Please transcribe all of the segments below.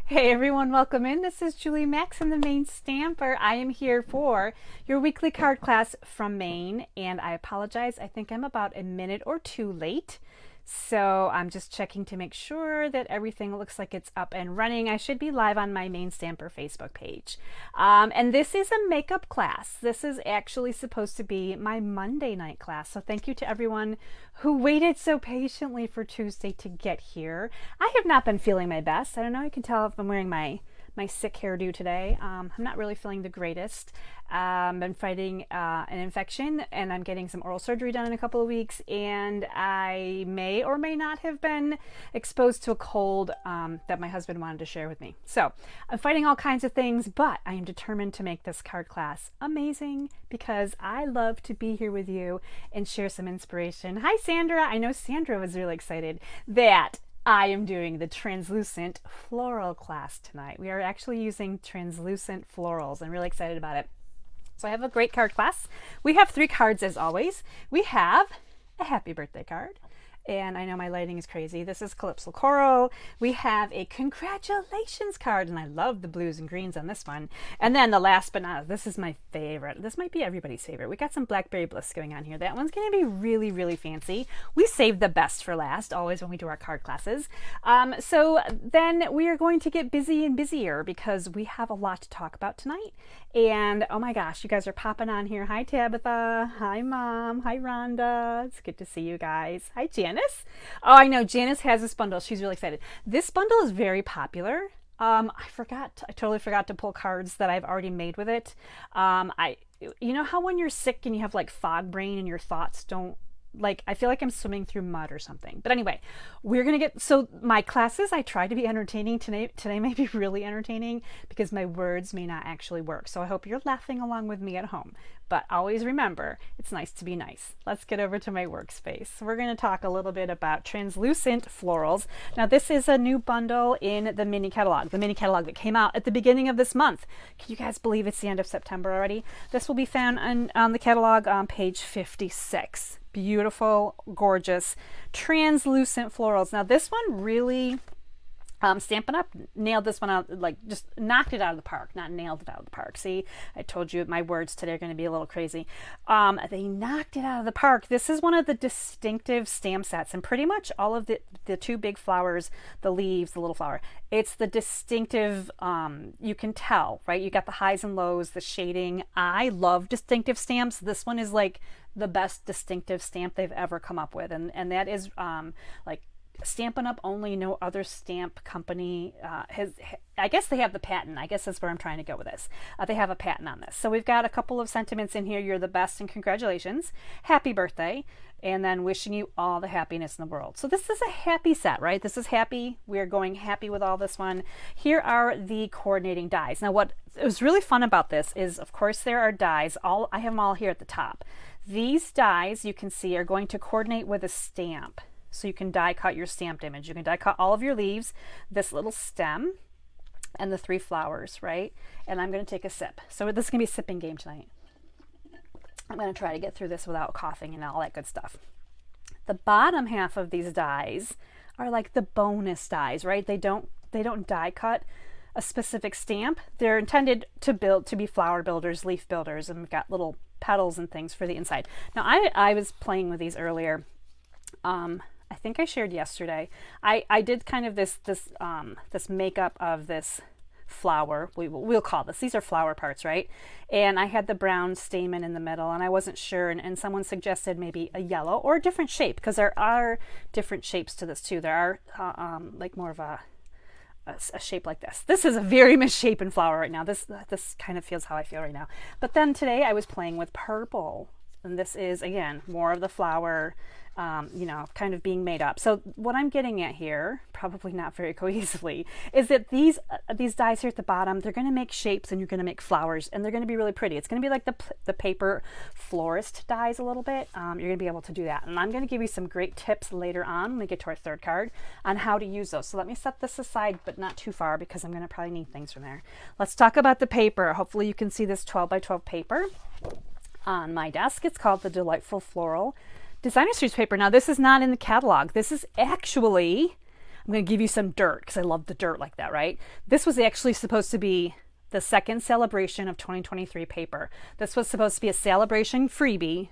Hey everyone, welcome in. This is Julie Max and the Maine Stamper. I am here for your weekly card class from Maine, and I apologize. I think I'm about a minute or two late. So I'm just checking to make sure that everything looks like it's up and running. I should be live on my Maine Stamper Facebook page. And this is a makeup class. This is actually supposed to be my Monday night class. So thank you to everyone who waited so patiently for Tuesday to get here. I have not been feeling my best. I don't know, you can tell if I'm wearing my sick hairdo today. I'm not really feeling the greatest. Been fighting an infection, and I'm getting some oral surgery done in a couple of weeks, and I may or may not have been exposed to a cold that my husband wanted to share with me. So I'm fighting all kinds of things, but I am determined to make this card class amazing because I love to be here with you and share some inspiration. Hi Sandra, I know Sandra was really excited that I am doing the translucent floral class tonight. We are actually using translucent florals. I'm really excited about it. So I have a great card class. We have 3 cards as always. We have a happy birthday card. And I know my lighting is crazy. This is Calypso Coral. We have a congratulations card, and I love the blues and greens on this one. And then the last but not, this is my favorite. This might be everybody's favorite. We got some Blackberry Bliss going on here. That one's going to be really, really fancy. We save the best for last, always when we do our card classes. So then we are going to get busy and busier because we have a lot to talk about tonight. And oh my gosh, you guys are popping on here. Hi Tabitha. Hi Mom. Hi Rhonda. It's good to see you guys. Hi Janice. Oh, I know Janice has this bundle. She's really excited. This bundle is very popular. I totally forgot to pull cards that I've already made with it. You know how when you're sick and you have like fog brain and your thoughts don't, like, I feel like I'm swimming through mud or something. But anyway, we're going to get, so my classes, I try to be entertaining. Today may be really entertaining because my words may not actually work. So I hope you're laughing along with me at home. But always remember, it's nice to be nice. Let's get over to my workspace. We're going to talk a little bit about translucent florals. Now this is a new bundle in the mini catalog that came out at the beginning of this month. Can you guys believe it's the end of September already? This will be found on the catalog on page 56. Beautiful, gorgeous, translucent florals. Now this one really, Stampin' Up nailed this one out, like just knocked it out of the park, not nailed it out of the park. See, I told you my words today are going to be a little crazy. They knocked it out of the park. This is one of the distinctive stamp sets, and pretty much all of the 2 big flowers, the leaves, the little flower, it's the distinctive, you can tell, right? You got the highs and lows, the shading. I love distinctive stamps. This one is like the best distinctive stamp they've ever come up with, and that is like Stampin' Up only. No other stamp company I guess they have the patent. I guess that's where I'm trying to go with this. They have a patent on this. So we've got a couple of sentiments in here. You're the best and congratulations. Happy birthday. And then wishing you all the happiness in the world. So this is a happy set, right? This is happy. We're going happy with all this one. Here are the coordinating dies. Now what was really fun about this is, of course, there are dies. I have them all here at the top. These dies, you can see, are going to coordinate with a stamp. So you can die cut your stamped image. You can die cut all of your leaves, this little stem, and the 3 flowers, right? And I'm going to take a sip. So this is going to be a sipping game tonight. I'm going to try to get through this without coughing and all that good stuff. The bottom half of these dies are like the bonus dies, right? They don't die cut a specific stamp. They're intended to be flower builders, leaf builders, and we've got little petals and things for the inside. Now I was playing with these earlier. I think I shared yesterday. I did kind of this makeup of this flower. We'll call this. These are flower parts, right? And I had the brown stamen in the middle, and I wasn't sure. And someone suggested maybe a yellow or a different shape, because there are different shapes to this too. There are like more of a shape like this. This is a very misshapen flower right now. This kind of feels how I feel right now. But then today I was playing with purple, and this is again more of the flower. Kind of being made up. So what I'm getting at here, probably not very cohesively, is that these dies here at the bottom, they're going to make shapes, and you're going to make flowers, and they're going to be really pretty. It's going to be like the paper florist dies a little bit. You're going to be able to do that. And I'm going to give you some great tips later on when we get to our 3rd card on how to use those. So let me set this aside, but not too far, because I'm going to probably need things from there. Let's talk about the paper. Hopefully you can see this 12 by 12 paper on my desk. It's called the Delightful Floral Designer Series paper. Now this is not in the catalog. This is actually I'm going to give you some dirt because I love the dirt like that, right? This was actually supposed to be the second celebration of 2023 paper. This was supposed to be a celebration freebie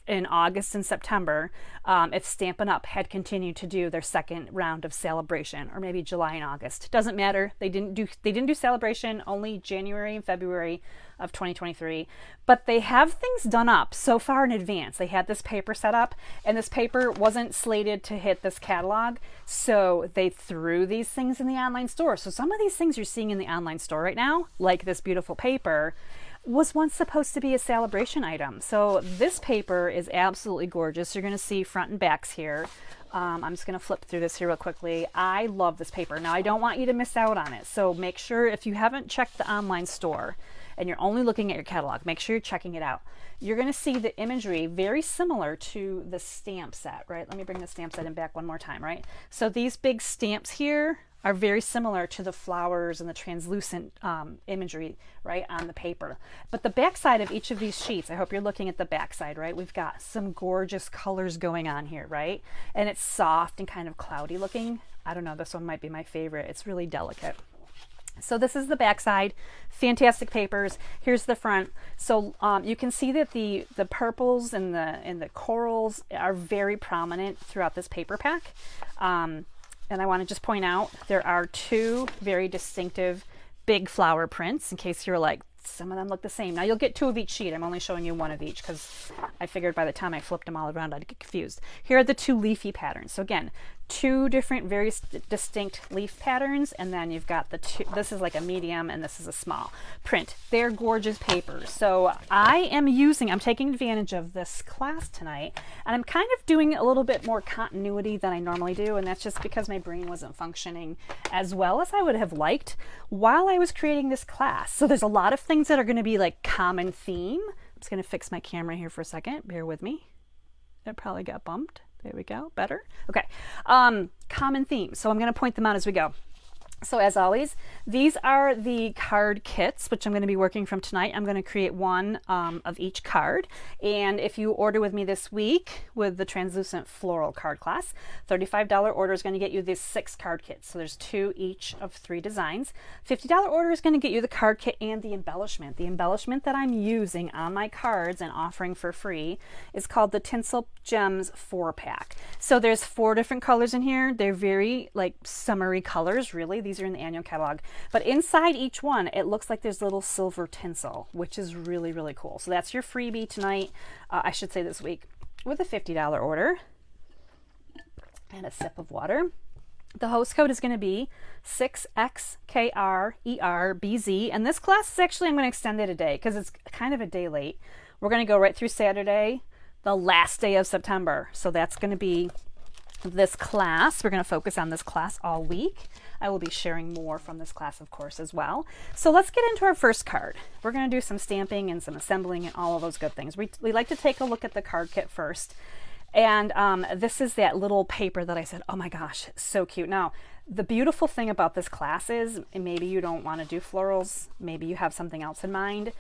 in August and September if Stampin' Up had continued to do their second round of celebration, or maybe July and August. Doesn't matter. They didn't do celebration, only January and February of 2023. But they have things done up so far in advance. They had this paper set up, and this paper wasn't slated to hit this catalog, so they threw these things in the online store. So some of these things you're seeing in the online store right now, like this beautiful paper, was once supposed to be a celebration item. So this paper is absolutely gorgeous. You're going to see front and backs here. I'm just going to flip through this here real quickly. I love this paper. Now, I don't want you to miss out on it. So make sure, if you haven't checked the online store and you're only looking at your catalog, make sure you're checking it out. You're going to see the imagery very similar to the stamp set, right? Let me bring the stamp set in back one more time, right? So these big stamps here are very similar to the flowers and the translucent imagery, right, on the paper. But the backside of each of these sheets, I hope you're looking at the backside, right? We've got some gorgeous colors going on here, right? And it's soft and kind of cloudy looking. I don't know, this one might be my favorite. It's really delicate. So this is the backside. Fantastic papers. Here's the front. So you can see that the purples and the corals are very prominent throughout this paper pack. And I want to just point out, there are two very distinctive big flower prints, in case you're like, some of them look the same. Now you'll get two of each sheet. I'm only showing you one of each because I figured by the time I flipped them all around, I'd get confused. Here are the two leafy patterns. So again, two different very distinct leaf patterns, and then you've got the two, this is like a medium and this is a small print. They're gorgeous papers. So I'm taking advantage of this class tonight, and I'm kind of doing a little bit more continuity than I normally do, and that's just because my brain wasn't functioning as well as I would have liked while I was creating this class. So there's a lot of things that are going to be like common theme. I'm just going to fix my camera here for a second. Bear with me. It probably got bumped. There we go. Better. Okay. Common themes. So I'm going to point them out as we go. So as always, these are the card kits, which I'm going to be working from tonight. I'm going to create one of each card. And if you order with me this week with the Translucent Floral card class, $35 order is going to get you these 6 card kits. So there's 2 each of 3 designs. $50 order is going to get you the card kit and the embellishment. The embellishment that I'm using on my cards and offering for free is called the Tinsel Gems 4 Pack. So there's 4 different colors in here. They're very like summery colors, really. These are in the annual catalog, but inside each one it looks like there's little silver tinsel, which is really, really cool. So that's your freebie tonight, I should say this week, with a $50 order. And a sip of water. The host code is going to be 6XKRERBZ, and this class is actually, I'm going to extend it a day because it's kind of a day late. We're going to go right through Saturday, the last day of September. So that's going to be this class. We're going to focus on this class all week. I will be sharing more from this class, of course, as well. So let's get into our first card. We're going to do some stamping and some assembling and all of those good things. We like to take a look at the card kit first. And this is that little paper that I said, oh my gosh, so cute. Now, the beautiful thing about this class is, and maybe you don't want to do florals, maybe you have something else in mind.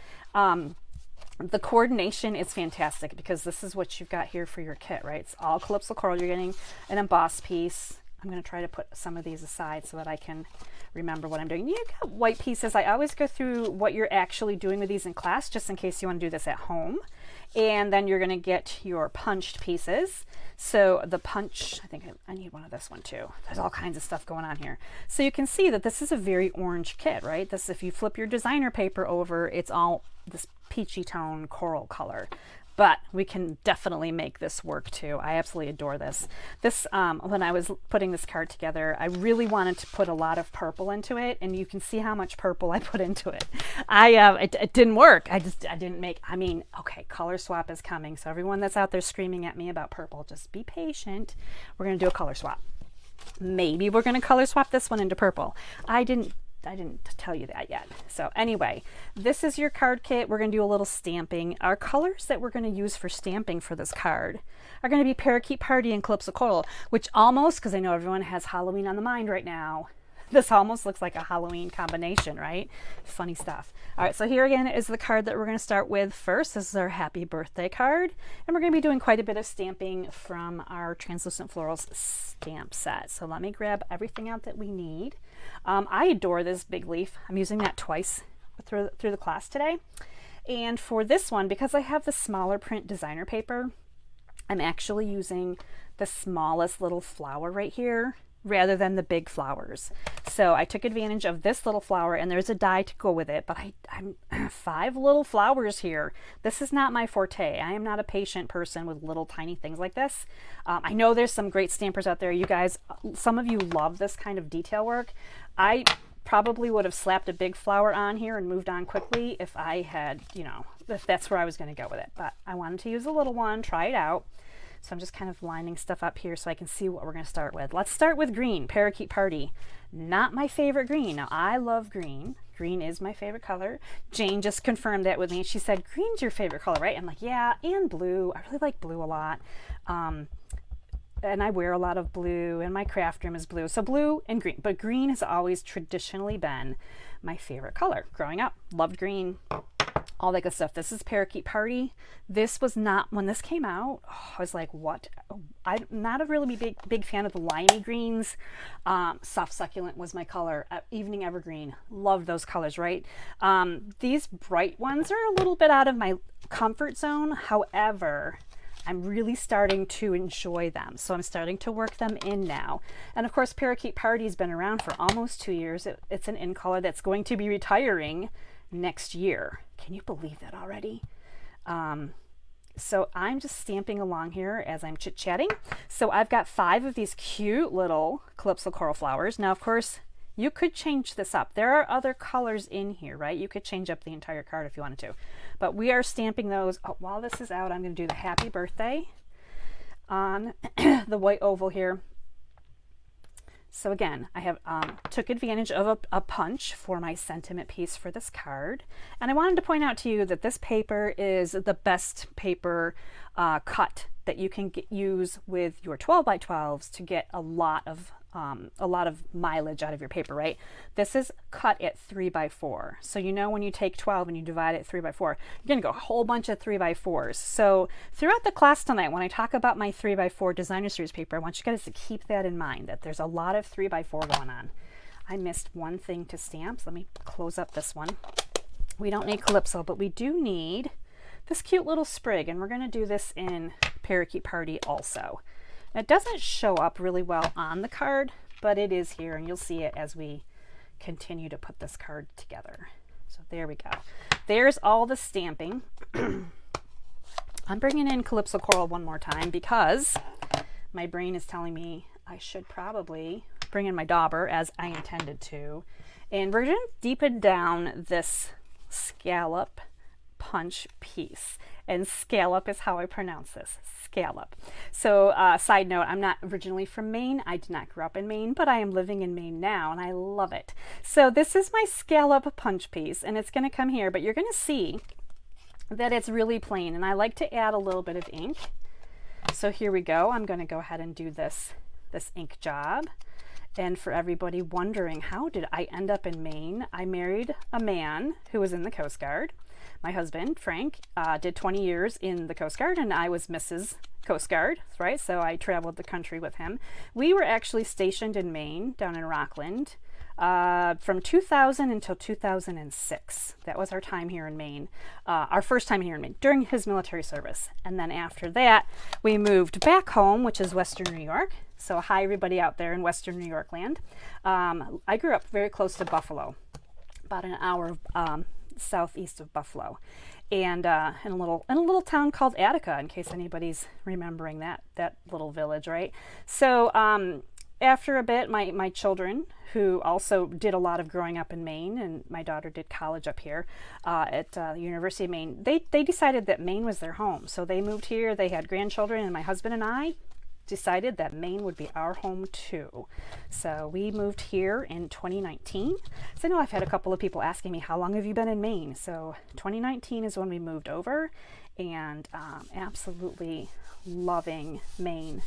The coordination is fantastic because this is what you've got here for your kit, right? It's all Calypso Coral. You're getting an embossed piece. I'm going to try to put some of these aside so that I can remember what I'm doing. You got white pieces. I always go through what you're actually doing with these in class, just in case you want to do this at home. And then you're going to get your punched pieces. So the punch, I think I need one of this one too. There's all kinds of stuff going on here. So you can see that this is a very orange kit, right? This, if you flip your designer paper over, it's all this peachy tone coral color. But we can definitely make this work too. I absolutely adore this. This, when I was putting this card together, I really wanted to put a lot of purple into it, and you can see how much purple I put into it. It didn't work. I didn't make, okay, color swap is coming. So everyone that's out there screaming at me about purple, just be patient. We're going to do a color swap. Maybe we're going to color swap this one into purple. I didn't tell you that yet. So anyway, this is your card kit. We're going to do a little stamping. Our colors that we're going to use for stamping for this card are going to be Parakeet Party and Calypso Coral, which almost, because I know everyone has Halloween on the mind right now, This almost looks like a Halloween combination, right? Funny stuff. All right, so here again is the card that we're going to start with first. This is our happy birthday card. And we're going to be doing quite a bit of stamping from our Translucent Florals stamp set. So let me grab everything out that we need. I adore this big leaf. I'm using that twice through the class today. And for this one, because I have the smaller print designer paper, I'm actually using the smallest little flower right here rather than the big flowers. So I took advantage of this little flower, and there's a die to go with it, but I'm 5 little flowers here. This is not my forte. I am not a patient person with little tiny things like this. I know there's some great stampers out there. You guys, some of you love this kind of detail work. I probably would have slapped a big flower on here and moved on quickly if I had, you know, if that's where I was going to go with it. But I wanted to use a little one, try it out. So I'm just kind of lining stuff up here so I can see what we're going to start with. Let's start with green, Parakeet Party. Not my favorite green. Now, I love green. Green is my favorite color. Jane just confirmed that with me. She said, green's your favorite color, right? I'm like, yeah, and blue. I really like blue a lot. And I wear a lot of blue, and my craft room is blue. So blue and green. But green has always traditionally been my favorite color. Growing up, loved green. All that good stuff. This is Parakeet Party. This was not, when this came out, I was like, what? I'm not a really big fan of the limey greens. Soft Succulent was my color. Evening Evergreen. Love those colors, right? These bright ones are a little bit out of my comfort zone. However, I'm really starting to enjoy them. So I'm starting to work them in now. And of course, Parakeet Party has been around for almost 2 years. It's an in color that's going to be retiring next year. Can you believe that already? So I'm just stamping along here as I'm chit-chatting. So I've got 5 of these cute little Calypso coral flowers. Now, of course, you could change this up. There are other colors in here, right? You could change up the entire card if you wanted to. But we are stamping those. Oh, while this is out, I'm going to do the happy birthday on the white oval here. So again, I have took advantage of a punch for my sentiment piece for this card. And I wanted to point out to you that this paper is the best paper cut that you can use with your 12 by 12s to get a lot of mileage out of your paper, right? This is cut at 3 by 4. So you know when you take 12 and you divide it 3 by 4, you're going to go a whole bunch of 3 by 4s. So throughout the class tonight, when I talk about my 3 by 4 designer series paper, I want you guys to keep that in mind, that there's a lot of 3 by 4 going on. I missed one thing to stamp. So let me close up this one. We don't need Calypso, but we do need this cute little sprig, and we're going to do this in Parakeet Party also. It doesn't show up really well on the card, but it is here, and you'll see it as we continue to put this card together. So there we go. There's all the stamping. I'm bringing in Calypso Coral one more time because my brain is telling me I should probably bring in my dauber, as I intended to. And we're going to deepen down this scallop punch piece. And scallop is how I pronounce this, scallop. So side note, I'm not originally from Maine. I did not grow up in Maine, but I am living in Maine now, and I love it. So this is my scallop punch piece, and it's going to come here, but you're going to see that it's really plain, and I like to add a little bit of ink. So here we go. I'm going to go ahead and do this ink job. And for everybody wondering, how did I end up in Maine? I married a man who was in the Coast Guard. My husband, Frank, did 20 years in the Coast Guard, and I was Mrs. Coast Guard, right? So I traveled the country with him. We were actually stationed in Maine, down in Rockland, from 2000 until 2006. That was our time here in Maine, our first time here in Maine, during his military service. And then after that, we moved back home, which is Western New York. So hi, everybody out there in Western New York land. I grew up very close to Buffalo, about an hour southeast of Buffalo, and in a little town called Attica, in case anybody's remembering that little village, right? So after a bit, my children, who also did a lot of growing up in Maine, and my daughter did college up here at the University of Maine, they decided that Maine was their home. So they moved here, they had grandchildren, and my husband and I decided that Maine would be our home too. So we moved here in 2019. So I know I've had a couple of people asking me, how long have you been in Maine? So 2019 is when we moved over, and absolutely loving Maine.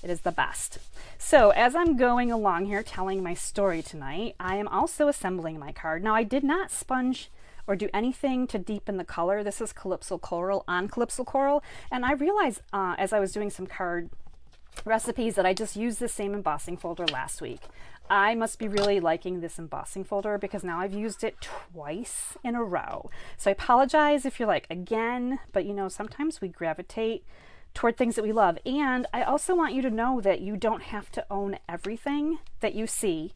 It is the best. So as I'm going along here telling my story tonight, I am also assembling my card. Now I did not sponge or do anything to deepen the color. This is Calypso Coral on Calypso Coral, and I realized as I was doing some card recipes that I just used the same embossing folder last week. I must be really liking this embossing folder because now I've used it twice in a row. So I apologize if you're like, again, but you know, sometimes we gravitate toward things that we love. And I also want you to know that you don't have to own everything that you see.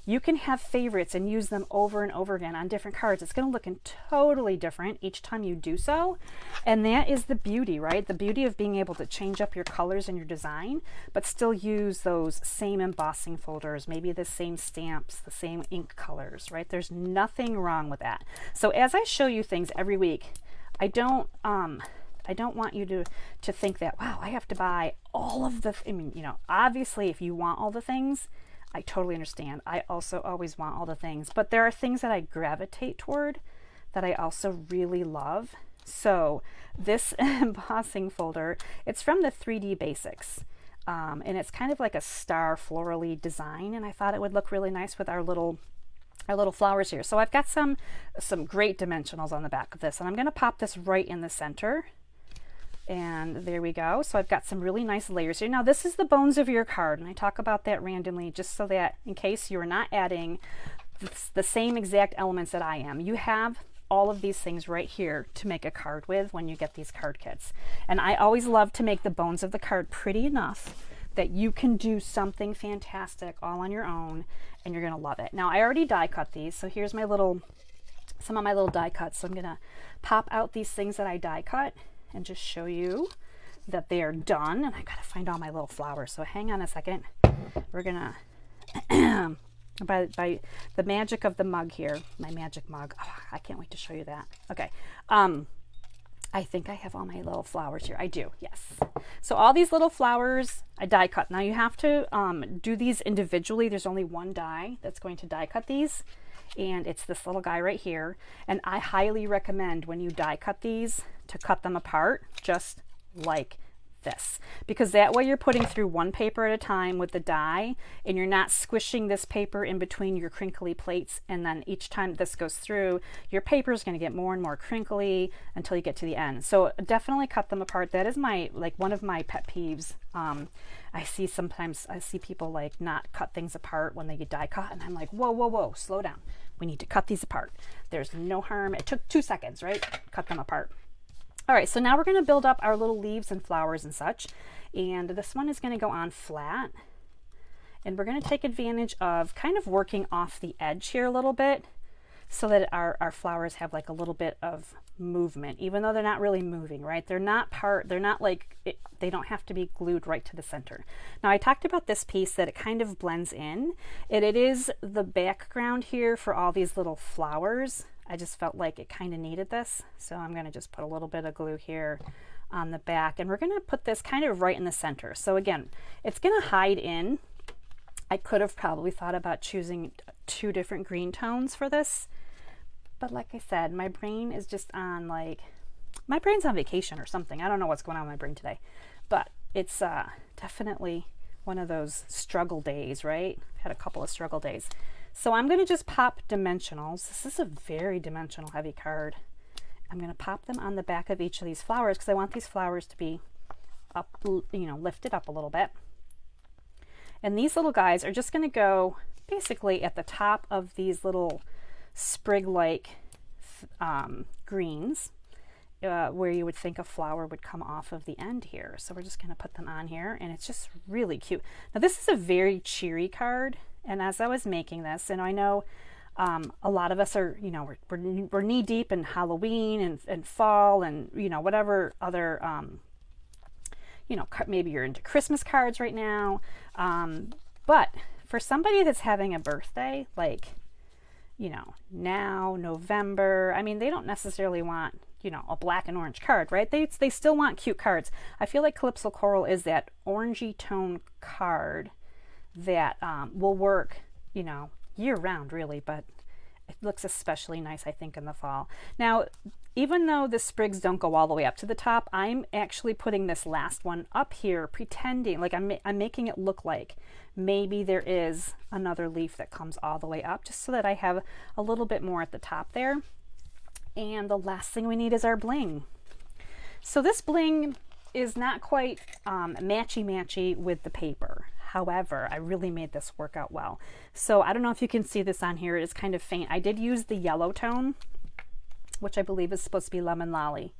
You can have favorites and use them over and over again on different cards. It's going to look totally different each time you do so. And that is the beauty, right? The beauty of being able to change up your colors in your design, but still use those same embossing folders, maybe the same stamps, the same ink colors, right? There's nothing wrong with that. So as I show you things every week, I don't want you to think that, wow, I have to buy all of the, I mean, you know, obviously if you want all the things, I totally understand. I also always want all the things, but there are things that I gravitate toward that I also really love. So this embossing folder, it's from the 3D Basics. And it's kind of like a star florally design. And I thought it would look really nice with our little flowers here. So I've got some great dimensionals on the back of this, and I'm going to pop this right in the center. And there we go. So I've got some really nice layers here. Now this is the bones of your card, and I talk about that randomly just so that in case you're not adding the same exact elements that I am, you have all of these things right here to make a card with when you get these card kits. And I always love to make the bones of the card pretty enough that you can do something fantastic all on your own, and you're gonna love it. Now I already die cut these, so here's my some of my little die cuts. So I'm gonna pop out these things that I die cut and just show you that they are done. And I gotta find all my little flowers, so hang on a second. We're gonna by the magic of the mug here, my magic mug, oh, I can't wait to show you that. Okay, I think I have all my little flowers here. I do, yes. So all these little flowers I die cut. Now you have to do these individually. There's only one die that's going to die cut these, and it's this little guy right here. And I highly recommend when you die cut these to cut them apart just like this, because that way you're putting through one paper at a time with the die, and you're not squishing this paper in between your crinkly plates, and then each time this goes through, your paper is going to get more and more crinkly until you get to the end. So definitely cut them apart. That is my, like, one of my pet peeves. I see people like not cut things apart when they get die cut, and I'm like, whoa, slow down. We need to cut these apart. There's no harm. It took 2 seconds, right? Cut them apart. All right, so now we're going to build up our little leaves and flowers and such. And this one is going to go on flat. And we're going to take advantage of kind of working off the edge here a little bit so that our flowers have like a little bit of movement, even though they're not really moving, right? They're not like, they don't have to be glued right to the center. Now I talked about this piece that it kind of blends in, and it is the background here for all these little flowers. I just felt like it kind of needed this. So I'm going to just put a little bit of glue here on the back, and we're going to put this kind of right in the center. So again, it's going to hide in. I could have probably thought about choosing 2 different green tones for this, but like I said, my brain is just on, like, my brain's on vacation or something. I don't know what's going on with my brain today, but it's definitely one of those struggle days, right? I've had a couple of struggle days. So I'm going to just pop dimensionals. This is a very dimensional heavy card. I'm going to pop them on the back of each of these flowers because I want these flowers to be up, you know, lifted up a little bit. And these little guys are just going to go basically at the top of these little sprig-like greens, where you would think a flower would come off of the end here. So we're just going to put them on here, and it's just really cute. Now this is a very cheery card, and as I was making this, and I know a lot of us are, you know, we're knee deep in Halloween and fall and, you know, whatever other, you know, maybe you're into Christmas cards right now. But for somebody that's having a birthday, like, you know, now, November, I mean, they don't necessarily want, you know, a black and orange card, right? They still want cute cards. I feel like Calypso Coral is that orangey tone card that will work, you know, year round really, but It looks especially nice, I think, in the fall. Now, even though the sprigs don't go all the way up to the top, I'm actually putting this last one up here, pretending like I'm making it look like maybe there is another leaf that comes all the way up, just so that I have a little bit more at the top there. And the last thing we need is our bling. So this bling is not quite matchy-matchy with the paper. However, I really made this work out well. So I don't know if you can see this on here. It's kind of faint. I did use the yellow tone, which I believe is supposed to be Lemon Lolly.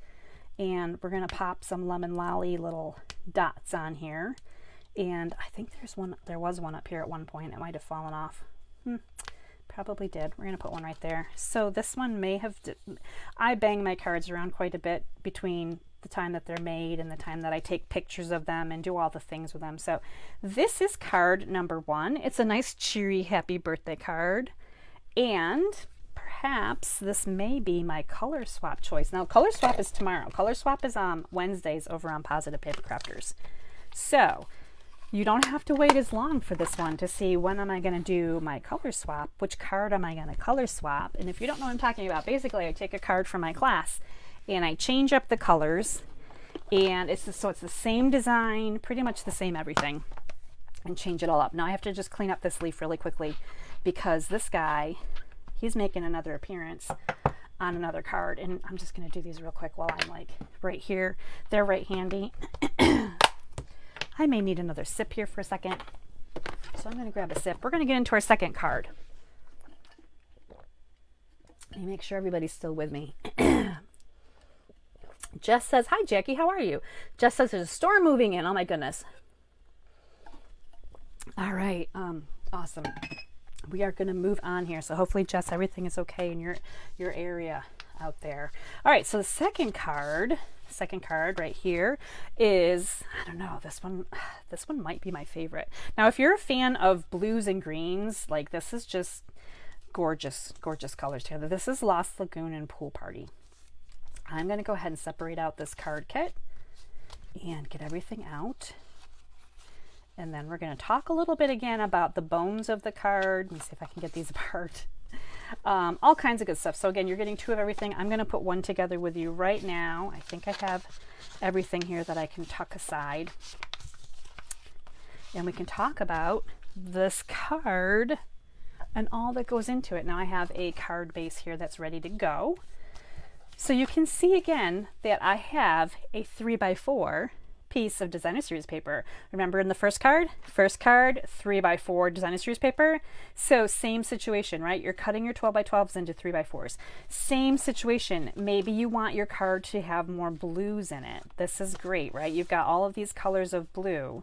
And we're going to pop some Lemon Lolly little dots on here. And I think there was one up here at one point. It might have fallen off. Probably did. We're going to put one right there. So this one may have... I bang my cards around quite a bit between the time that they're made and the time that I take pictures of them and do all the things with them. So this is card number 1. It's a nice cheery happy birthday card, and perhaps this may be my color swap choice. Now color swap is tomorrow. Color swap is on Wednesdays over on Positive Paper Crafters. So you don't have to wait as long for this one to see when am I going to do my color swap, which card am I going to color swap. And if you don't know what I'm talking about, basically I take a card from my class and I change up the colors, and it's the same design, pretty much the same everything, and change it all up. Now I have to just clean up this leaf really quickly because this guy, he's making another appearance on another card, and I'm just going to do these real quick while I'm like right here. They're right handy. I may need another sip here for a second, so I'm going to grab a sip. We're going to get into our second card. Let me make sure everybody's still with me. Jess says, hi Jackie, how are you? Jess says there's a storm moving in. Oh my goodness. All right, awesome. We are going to move on here. So hopefully, Jess, everything is okay in your area out there. All right, so the second card right here is, I don't know, this one might be my favorite. Now, if you're a fan of blues and greens, like this is just gorgeous, gorgeous colors together. This is Lost Lagoon and Pool Party. I'm going to go ahead and separate out this card kit and get everything out. And then we're going to talk a little bit again about the bones of the card. Let me see if I can get these apart. All kinds of good stuff. So again, you're getting 2 of everything. I'm going to put one together with you right now. I think I have everything here that I can tuck aside. And we can talk about this card and all that goes into it. Now I have a card base here that's ready to go. So you can see again that I have a 3x4 piece of designer series paper. Remember in the first card 3x4 designer series paper. So same situation, right? You're cutting your 12x12s into 3x4s. Same situation. Maybe you want your card to have more blues in it. This is great, right? You've got all of these colors of blue.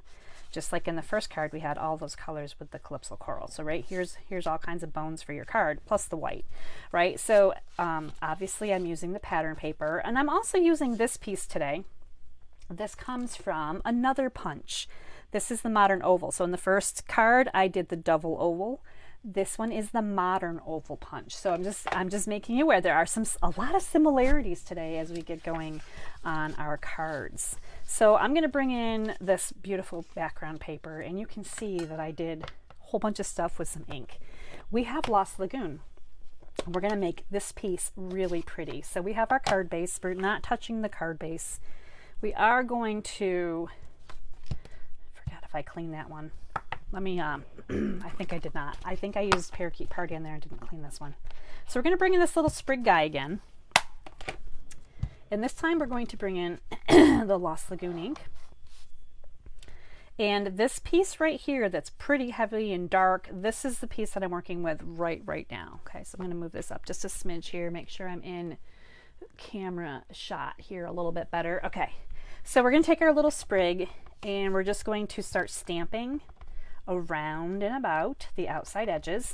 Just like in the first card, we had all those colors with the Calypso Coral. So right here's all kinds of bones for your card, plus the white, right? So obviously I'm using the pattern paper, and I'm also using this piece today. This comes from another punch. This is the Modern Oval. So in the first card, I did the double oval. This one is the Modern Oval punch. So I'm just making you aware there are a lot of similarities today as we get going on our cards. So I'm going to bring in this beautiful background paper, and you can see that I did a whole bunch of stuff with some ink. We have Lost Lagoon. We're going to make this piece really pretty. So we have our card base. We're not touching the card base. We are going to, I forgot if I cleaned that one. Let me, I think I did not. I think I used Parakeet Party in there and didn't clean this one. So we're going to bring in this little sprig guy again. And this time we're going to bring in the Lost Lagoon ink. And this piece right here that's pretty heavy and dark, this is the piece that I'm working with right now. Okay, so I'm going to move this up just a smidge here, make sure I'm in camera shot here a little bit better. Okay, so we're going to take our little sprig and we're just going to start stamping around and about the outside edges.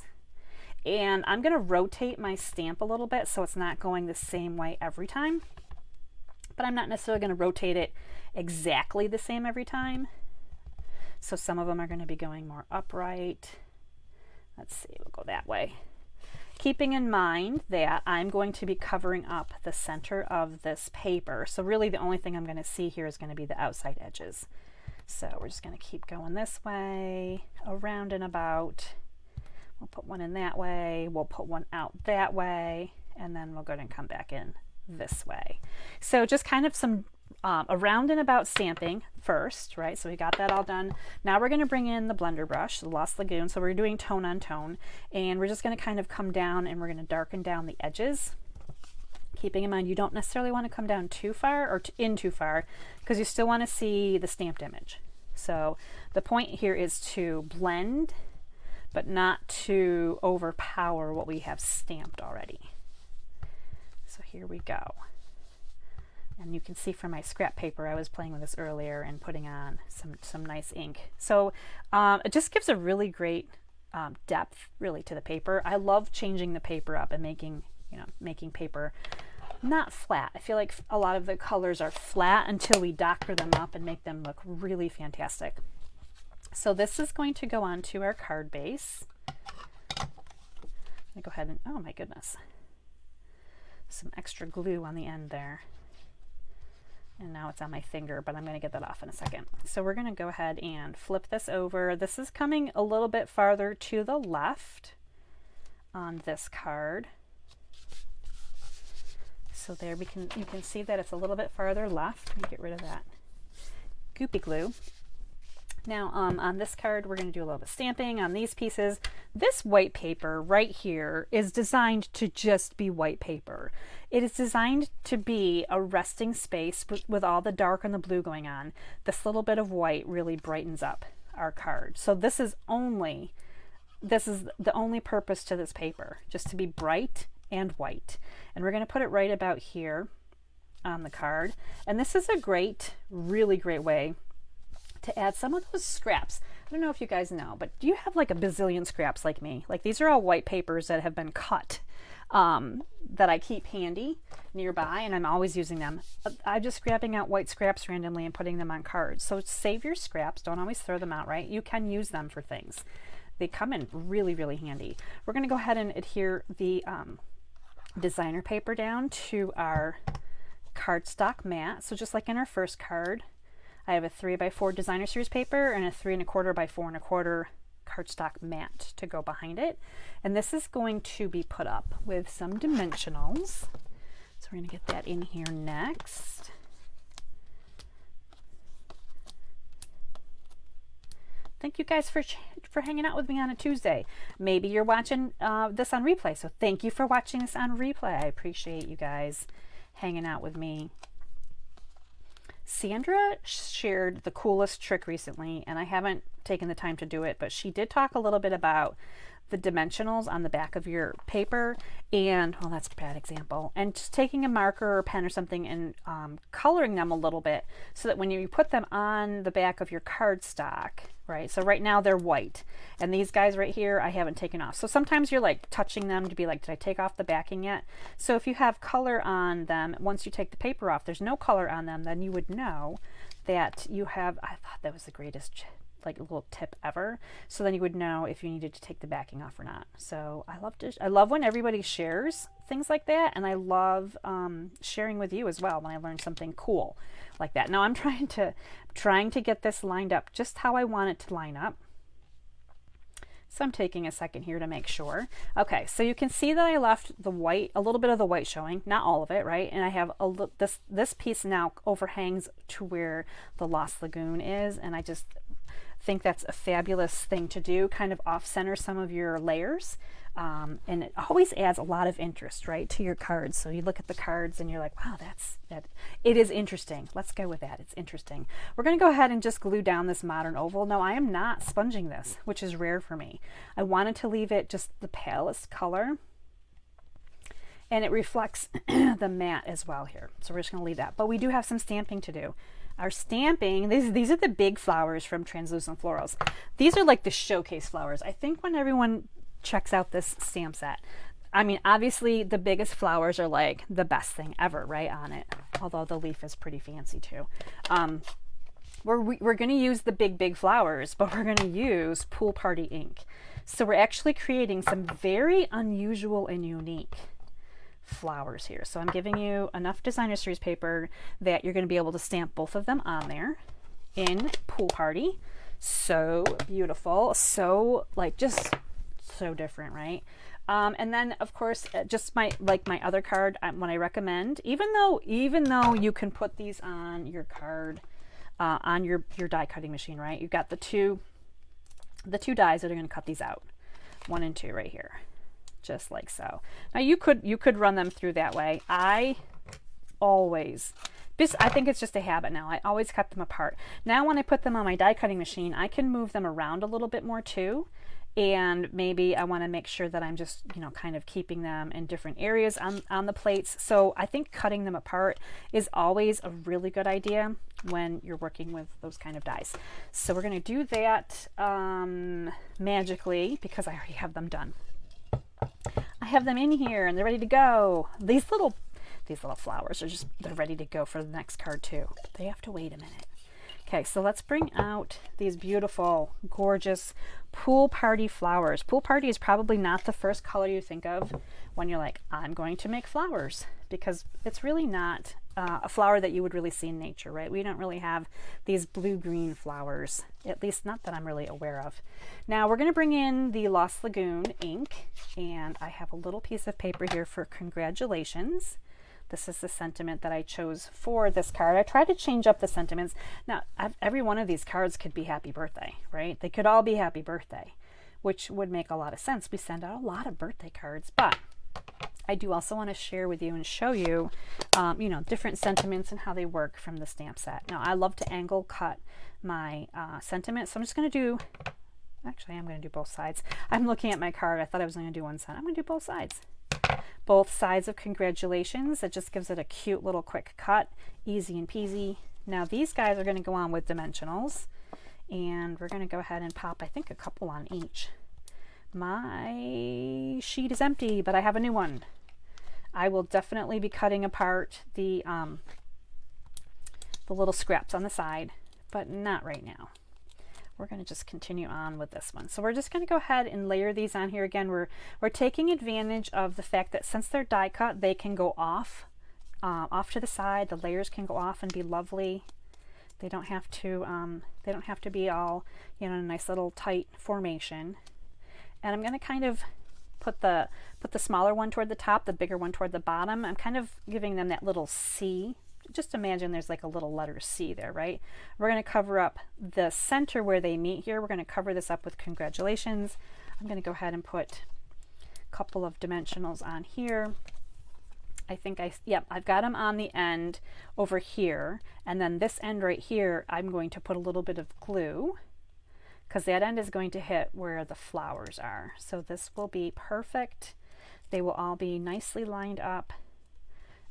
And I'm going to rotate my stamp a little bit so it's not going the same way every time. But I'm not necessarily going to rotate it exactly the same every time. So some of them are going to be going more upright. Let's see, we'll go that way. Keeping in mind that I'm going to be covering up the center of this paper. So really the only thing I'm going to see here is going to be the outside edges. So we're just going to keep going this way, around and about. We'll put one in that way, we'll put one out that way, and then we'll go ahead and come back in this way. So just kind of some around and about stamping first, right? So we got that all done. Now we're going to bring in the blender brush, the Lost Lagoon. So we're doing tone on tone, and we're just going to kind of come down and we're going to darken down the edges. Keeping in mind you don't necessarily want to come down too far or in too far, because you still want to see the stamped image. So the point here is to blend, but not to overpower what we have stamped already. So here we go. And you can see from my scrap paper, I was playing with this earlier and putting on some nice ink. So it just gives a really great depth really to the paper. I love changing the paper up and making paper not flat. I feel like a lot of the colors are flat until we doctor them up and make them look really fantastic. So this is going to go on to our card base. I'm gonna go ahead and, oh my goodness, some extra glue on the end there. And now it's on my finger, but I'm going to get that off in a second. So we're going to go ahead and flip this over. This is coming a little bit farther to the left on this card. So there you can see that it's a little bit farther left. Let me get rid of that goopy glue. Now on this card, we're going to do a little bit of stamping on these pieces. This white paper right here is designed to just be white paper. It is designed to be a resting space with all the dark and the blue going on. This little bit of white really brightens up our card. So this is the only purpose to this paper, just to be bright and white. And we're going to put it right about here on the card. And this is a great, really great way to add some of those scraps. I don't know if you guys know, but do you have like a bazillion scraps like me? Like these are all white papers that have been cut that I keep handy nearby, and I'm always using them. I'm just grabbing out white scraps randomly and putting them on cards. So save your scraps. Don't always throw them out, right? You can use them for things. They come in really, really handy. We're going to go ahead and adhere the designer paper down to our cardstock mat. So just like in our first card, I have a 3x4 designer series paper and a 3 1/4 by 4 1/4 cardstock mat to go behind it. And this is going to be put up with some dimensionals. So we're going to get that in here next. Thank you guys for hanging out with me on a Tuesday. Maybe you're watching this on replay, so thank you for watching this on replay. I appreciate you guys hanging out with me. Sandra shared the coolest trick recently, and I haven't taken the time to do it, but she did talk a little bit about the dimensionals on the back of your paper, and well, that's a bad example, and just taking a marker or pen or something and coloring them a little bit so that when you put them on the back of your cardstock, right? So right now they're white, and these guys right here I haven't taken off. So sometimes you're like touching them to be like, did I take off the backing yet? So if you have color on them, once you take the paper off, there's no color on them, then you would know that you have, I thought that was the greatest like a little tip ever. So then you would know if you needed to take the backing off or not. So I love when everybody shares things like that, and I love sharing with you as well when I learn something cool like that. Now I'm trying to get this lined up just how I want it to line up. So I'm taking a second here to make sure. Okay, so you can see that I left the white, a little bit of the white showing, not all of it, right? And I have this piece now overhangs to where the Lost Lagoon is, and I just think that's a fabulous thing to do, kind of off-center some of your layers. And it always adds a lot of interest, right, to your cards. So you look at the cards and you're like, wow, it is interesting. Let's go with that. It's interesting. We're going to go ahead and just glue down this modern oval. No, I am not sponging this, which is rare for me. I wanted to leave it just the palest color, and it reflects the matte as well here. So we're just going to leave that. But we do have some stamping to do. Our stamping, these are the big flowers from Translucent Florals. These are like the showcase flowers. I think when everyone checks out this stamp set, I mean, obviously the biggest flowers are like the best thing ever, right, on it. Although the leaf is pretty fancy too. We're going to use the big flowers, but we're going to use Pool Party ink. So we're actually creating some very unusual and unique flowers here. So I'm giving you enough designer series paper that you're going to be able to stamp both of them on there in Pool Party. So beautiful. So like just so different, right? And then of course, just my other card, when I recommend, even though you can put these on your card, on your die cutting machine, right? You've got the two dies that are going to cut these out, 1 and 2 right here, just like so. Now you could run them through that way. I think it's just a habit now. I always cut them apart. Now when I put them on my die cutting machine, I can move them around a little bit more too. And maybe I want to make sure that I'm just, kind of keeping them in different areas on the plates. So I think cutting them apart is always a really good idea when you're working with those kind of dies. So we're going to do that magically, because I already have them done. I have them in here and they're ready to go. These little flowers are they're ready to go for the next card too. But they have to wait a minute. Okay, so let's bring out these beautiful, gorgeous pool party flowers. Pool party is probably not the first color you think of when you're like, I'm going to make flowers, because it's really not a flower that you would really see in nature, right? We don't really have these blue-green flowers, at least not that I'm really aware of. Now we're going to bring in the Lost Lagoon ink, and I have a little piece of paper here for congratulations. This is the sentiment that I chose for this card. I try to change up the sentiments. Now, every one of these cards could be happy birthday, right? They could all be happy birthday, which would make a lot of sense. We send out a lot of birthday cards, but I do also want to share with you and show you, different sentiments and how they work from the stamp set. Now, I love to angle cut my sentiments, so I'm just going to do, actually, I'm going to do both sides. I'm looking at my card. I thought I was going to do one side. I'm going to do both sides. Both sides of congratulations. It just gives it a cute little quick cut, easy and peasy. Now these guys are going to go on with dimensionals, and we're going to go ahead and pop, I think, a couple on each. My sheet is empty, but I have a new one. I will definitely be cutting apart the little scraps on the side, but not right now. We're going to just continue on with this one. So we're just going to go ahead and layer these on here. Again, we're taking advantage of the fact that since they're die cut, they can go off to the side. The layers can go off and be lovely. They don't have to be all, in a nice little tight formation. And I'm going to kind of put the smaller one toward the top, the bigger one toward the bottom. I'm kind of giving them that little C. Just imagine there's like a little letter C there, right? We're going to cover up the center where they meet here. We're going to cover this up with congratulations. I'm going to go ahead and put a couple of dimensionals on here. I think I've got them on the end over here. And then this end right here, I'm going to put a little bit of glue, because that end is going to hit where the flowers are. So this will be perfect. They will all be nicely lined up.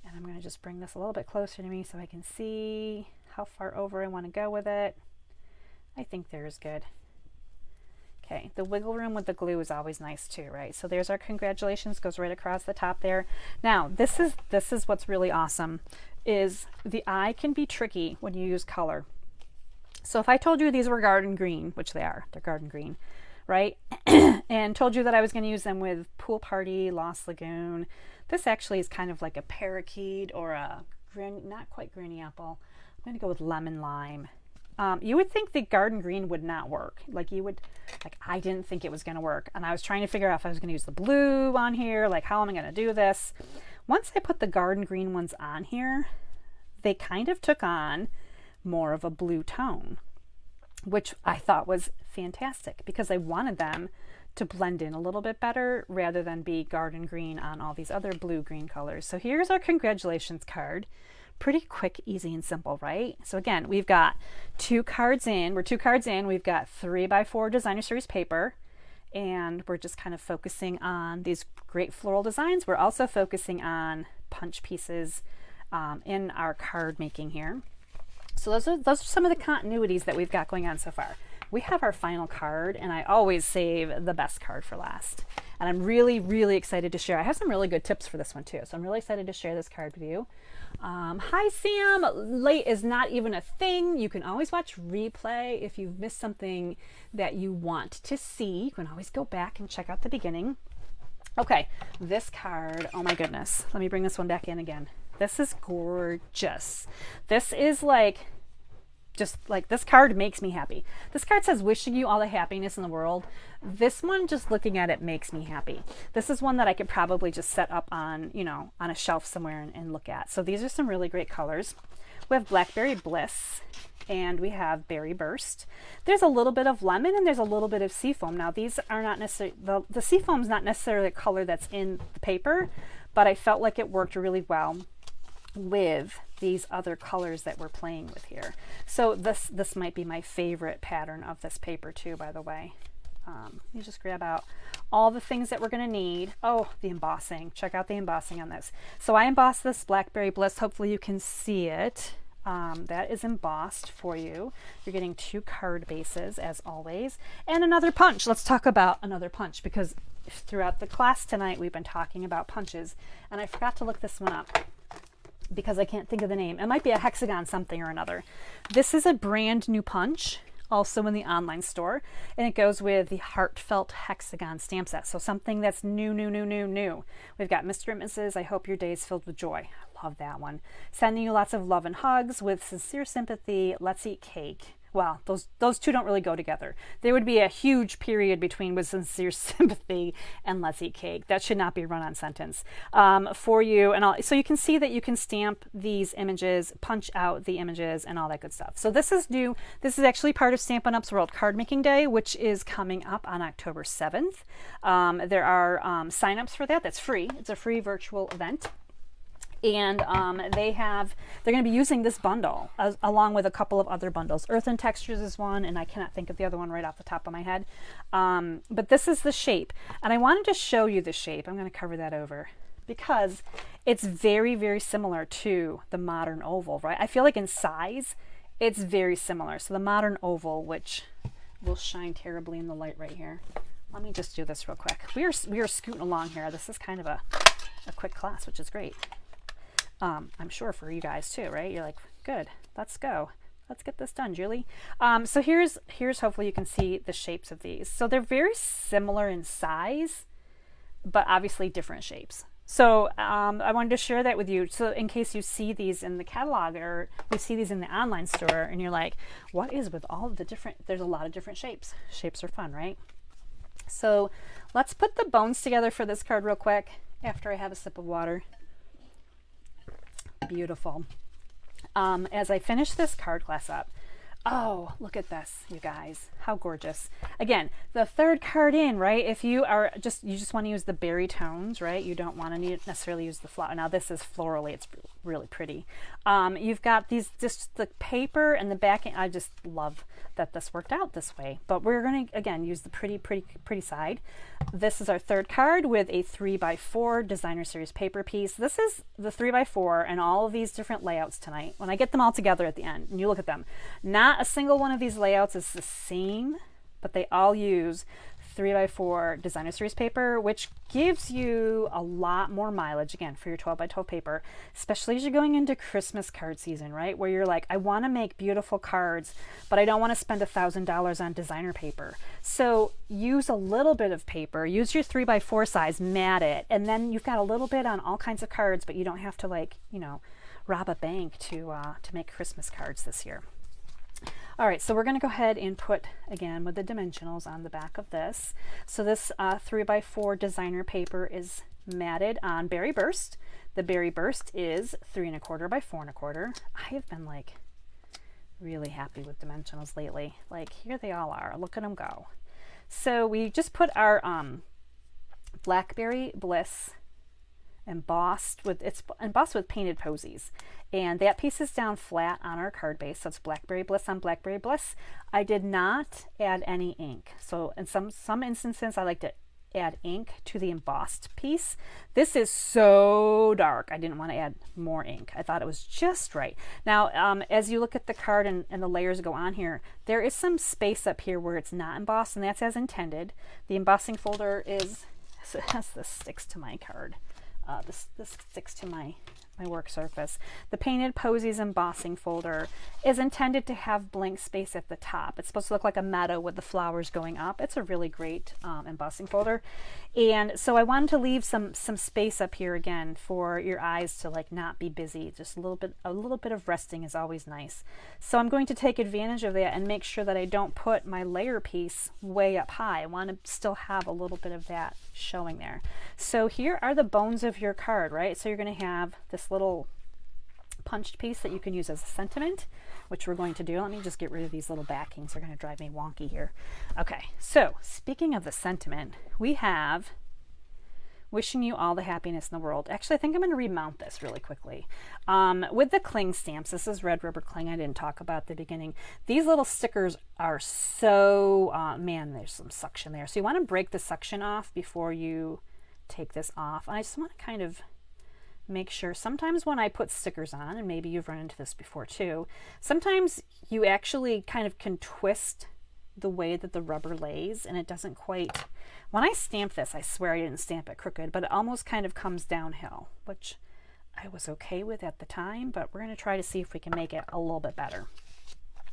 And I'm going to just bring this a little bit closer to me so I can see how far over I want to go with it. I think there's good. Okay, the wiggle room with the glue is always nice too, right? So there's our congratulations, goes right across the top there. Now, this is what's really awesome, is the eye can be tricky when you use color. So if I told you these were garden green, which they're garden green, right? And told you that I was going to use them with Pool Party, Lost Lagoon. This actually is kind of like a parakeet or a not quite granny apple. I'm going to go with lemon lime. You would think the garden green would not work. I didn't think it was going to work. And I was trying to figure out if I was going to use the blue on here, like how am I going to do this? Once I put the garden green ones on here, they kind of took on more of a blue tone, which I thought was fantastic because I wanted them to blend in a little bit better rather than be garden green on all these other blue-green colors. So here's our congratulations card. Pretty quick, easy, and simple, right? So again, we've got 2 cards in. We're 2 cards in. We've got 3x4 designer series paper, and we're just kind of focusing on these great floral designs. We're also focusing on punch pieces in our card making here. So those are some of the continuities that we've got going on so far. We have our final card, and I always save the best card for last. And I'm really, really excited to share. I have some really good tips for this one too. So I'm really excited to share this card with you. Hi, Sam. Late is not even a thing. You can always watch replay. If you've missed something that you want to see, you can always go back and check out the beginning. Okay, this card, oh my goodness. Let me bring this one back in again. This is gorgeous. This is like just like, this card makes me happy. This card says wishing you all the happiness in the world. This one, just looking at it, makes me happy. This is one that I could probably just set up on, you know, on a shelf somewhere and look at. So these are some really great colors. We have Blackberry Bliss and we have Berry Burst. There's a little bit of lemon and there's a little bit of seafoam. Now these are not necessarily, the seafoam is not necessarily the color that's in the paper, but I felt like it worked really well with these other colors that we're playing with here. So this might be my favorite pattern of this paper too, by the way. You just grab out all the things that we're going to need. Oh, the embossing. Check out the embossing on this. So I embossed this Blackberry Bliss. Hopefully you can see it. That is embossed for you. You're getting 2 card bases as always, and another punch. Let's talk about another punch, because throughout the class tonight we've been talking about punches, and I forgot to look this one up because I can't think of the name. It might be a hexagon something or another. This is a brand new punch, also in the online store, and it goes with the Heartfelt Hexagon stamp set. So something that's new. We've got Mr. and Mrs. I hope your day is filled with joy. I love that one. Sending you lots of love and hugs with sincere sympathy. Let's eat cake. Well, those two don't really go together. There would be a huge period between with sincere sympathy and let's eat cake. That should not be a run-on sentence for you. And all, so you can see that you can stamp these images, punch out the images, and all that good stuff. So this is new. This is actually part of Stampin' Up's World Card Making Day, which is coming up on October 7th. There are signups for that. That's free. It's a free virtual event. And they're going to be using this bundle along with a couple of other bundles. Earth and Textures is one, and I cannot think of the other one right off the top of my head. But this is the shape, and I wanted to show you the shape. I'm going to cover that over because it's very, very similar to the modern oval, right? I feel like in size, it's very similar. So the modern oval, which will shine terribly in the light right here. Let me just do this real quick. We are scooting along here. This is kind of a quick class, which is great. I'm sure for you guys too, right? You're like, good, let's go. Let's get this done, Julie. So here's hopefully you can see the shapes of these. So they're very similar in size, but obviously different shapes. So I wanted to share that with you. So in case you see these in the catalog or you see these in the online store and you're like, what is with all of the different, there's a lot of different shapes. Shapes are fun, right? So let's put the bones together for this card real quick after I have a sip of water. Beautiful. As I finish this card class up, oh, look at this, you guys, how gorgeous. Again, the third card in, right? If you are you just want to use the berry tones, right? You don't want to necessarily use the flower. Now this is florally, it's really pretty. You've got these, just the paper and the backing. I just love that this worked out this way, but we're going to, again, use the pretty side. This is our third card with a 3x4 designer series paper piece. This is the 3x4 and all of these different layouts tonight. When I get them all together at the end and you look at them, not a single one of these layouts is the same, but they all use 3x4 designer series paper, which gives you a lot more mileage, again, for your 12x12 paper, especially as you're going into Christmas card season, right? Where you're like, I want to make beautiful cards, but I don't want to spend $1,000 on designer paper. So use a little bit of paper, use your 3x4 size, mat it, and then you've got a little bit on all kinds of cards, but you don't have to, like, you know, rob a bank to make Christmas cards this year. All right, so we're going to go ahead and put, again, with the dimensionals on the back of this. So this 3x4 designer paper is matted on Berry Burst. The Berry Burst is 3 1/4 by 4 1/4. I have been like really happy with dimensionals lately. Like, here they all are. Look at them go. So we just put our Blackberry Bliss embossed with painted posies, and that piece is down flat on our card base, so it's Blackberry Bliss on Blackberry Bliss. I did not add any ink, so in some instances I like to add ink to the embossed piece. This is so dark, I didn't want to add more ink. I thought it was just right. Now as you look at the card and the layers go on here, there is some space up here where it's not embossed, and that's as intended. The embossing folder is, so this sticks to my card. This sticks to my my work surface. The Painted Posies embossing folder is intended to have blank space at the top. It's supposed to look like a meadow with the flowers going up. It's a really great embossing folder. And so I wanted to leave some space up here again for your eyes to like not be busy. Just a little bit of resting is always nice. So I'm going to take advantage of that and make sure that I don't put my layer piece way up high. I want to still have a little bit of that showing there. So here are the bones of your card, right? So you're going to have this little punched piece that you can use as a sentiment, which we're going to do. Let me just get rid of these little backings. They're going to drive me wonky here. Okay, so speaking of the sentiment, we have wishing you all the happiness in the world. Actually, I think I'm going to remount this really quickly. With the cling stamps, this is red rubber cling. I didn't talk about at the beginning. These little stickers are so, man, there's some suction there. So you want to break the suction off before you take this off. And I just want to kind of make sure, sometimes when I put stickers on, and maybe you've run into this before too, sometimes you actually kind of can twist the way that the rubber lays and it doesn't quite, when I stamp this, I swear I didn't stamp it crooked, but it almost kind of comes downhill, which I was okay with at the time, but we're going to try to see if we can make it a little bit better.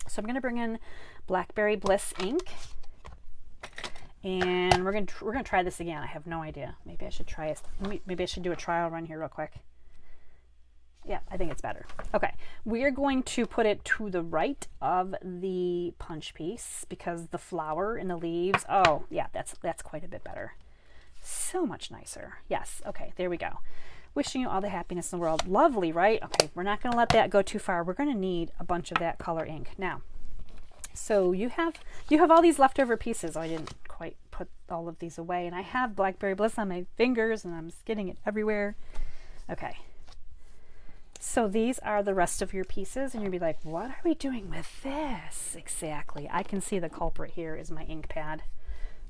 So I'm going to bring in Blackberry Bliss ink, and we're going to try this again. I have no idea. Maybe I should try it. Maybe I should do a trial run here real quick. Yeah, I think it's better. Okay, we are going to put it to the right of the punch piece because the flower and the leaves, oh yeah, that's quite a bit better. So much nicer. Yes, okay, there we go. Wishing you all the happiness in the world. Lovely, right? Okay, we're not going to let that go too far. We're going to need a bunch of that color ink. Now, so you have all these leftover pieces. Oh, I didn't quite put all of these away, and I have Blackberry Bliss on my fingers and I'm getting it everywhere. Okay. So these are the rest of your pieces, and you'll be like, what are we doing with this? Exactly. I can see the culprit here is my ink pad.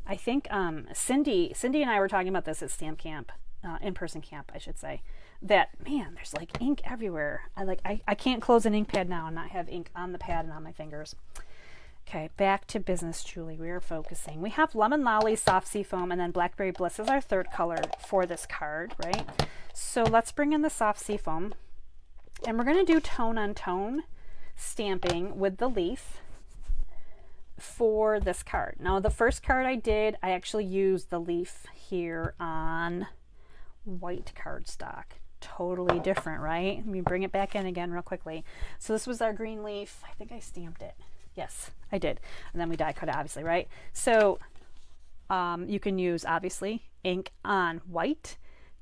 I think Cindy and I were talking about this at Stamp Camp, in-person camp, I should say, that, man, there's like ink everywhere. I can't close an ink pad now and not have ink on the pad and on my fingers. Okay, back to business, Julie. We are focusing. We have Lemon Lolly, Soft Sea Foam, and then Blackberry Bliss is our third color for this card, right? So let's bring in the Soft Sea Foam. And we're going to do tone on tone stamping with the leaf for this card. Now the first card I did, I actually used the leaf here on white cardstock. Totally different, right? Let me bring it back in again real quickly. So this was our green leaf. I think I stamped it. Yes, I did. And then we die cut it, obviously, right? So you can use, obviously, ink on white,